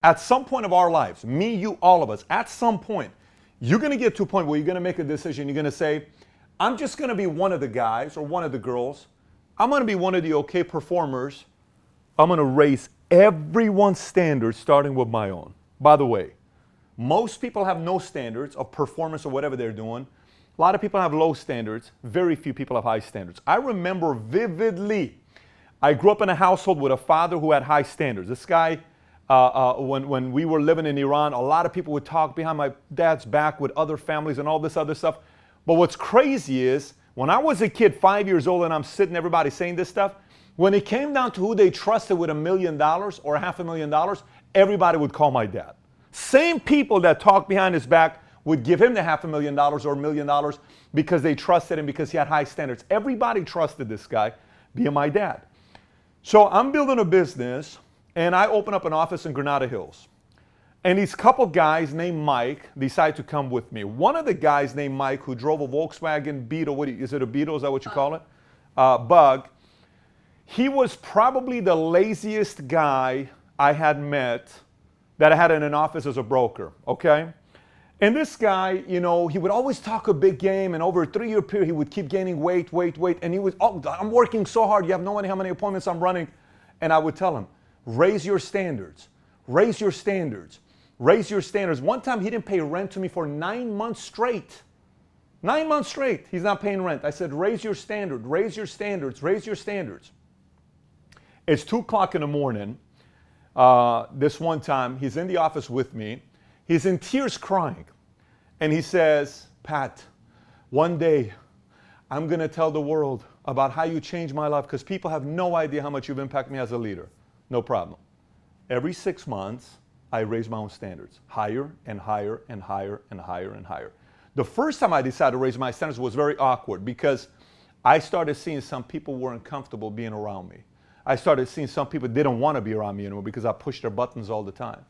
At some point of our lives, me, you, all of us, at some point, you're going to get to a point where you're going to make a decision. You're going to say, I'm just going to be one of the guys or one of the girls. I'm going to be one of the okay performers. I'm going to raise everyone's standards starting with my own. By the way, most people have no standards of performance or whatever they're doing. A lot of people have low standards. Very few people have high standards. I remember vividly, I grew up in a household with a father who had high standards. This guy, when we were living in Iran, a lot of people would talk behind my dad's back with other families and all this other stuff. But what's crazy is, when I was a kid, 5 years old, and I'm sitting, everybody saying this stuff, when it came down to who they trusted with $1 million or $500,000, everybody would call my dad. Same people that talked behind his back would give him the $500,000 or $1 million because they trusted him because he had high standards. Everybody trusted this guy, being my dad. So I'm building a business, and I open up an office in Granada Hills. And these couple guys named Mike decide to come with me. One of the guys named Mike, who drove a Volkswagen Beetle, is it a Beetle, is that what you call it? Bug. He was probably the laziest guy I had met that I had in an office as a broker, okay? And this guy, you know, he would always talk a big game, and over a 3-year period, he would keep gaining weight, and he was, oh, I'm working so hard, you have no idea how many appointments I'm running. And I would tell him, raise your standards, raise your standards, raise your standards. One time, he didn't pay rent to me for 9 months straight. 9 months straight, he's not paying rent. I said, raise your standard, raise your standards, raise your standards. It's 2 o'clock in the morning. This one time, he's in the office with me. He's in tears crying. And he says, Pat, one day I'm going to tell the world about how you changed my life because people have no idea how much you've impacted me as a leader. No problem. Every 6 months, I raise my own standards. Higher and higher and higher and higher and higher. The first time I decided to raise my standards was very awkward because I started seeing some people weren't comfortable being around me. I started seeing some people didn't want to be around me anymore because I pushed their buttons all the time.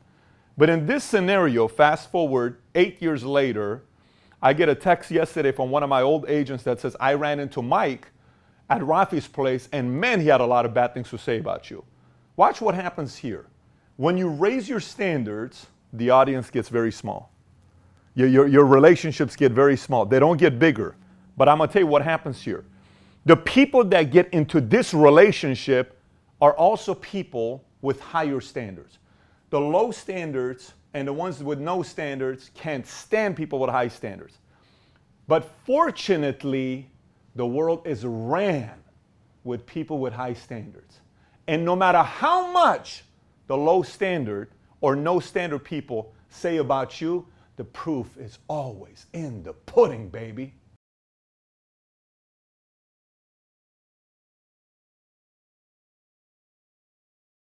But in this scenario, fast forward 8 years later, I get a text yesterday from one of my old agents that says, I ran into Mike at Rafi's place, and man, he had a lot of bad things to say about you. Watch what happens here. When you raise your standards, the audience gets very small. Your relationships get very small. They don't get bigger. But I'm going to tell you what happens here. The people that get into this relationship are also people with higher standards. The low standards and the ones with no standards can't stand people with high standards. But fortunately, the world is ran with people with high standards. And no matter how much the low standard or no standard people say about you, the proof is always in the pudding, baby.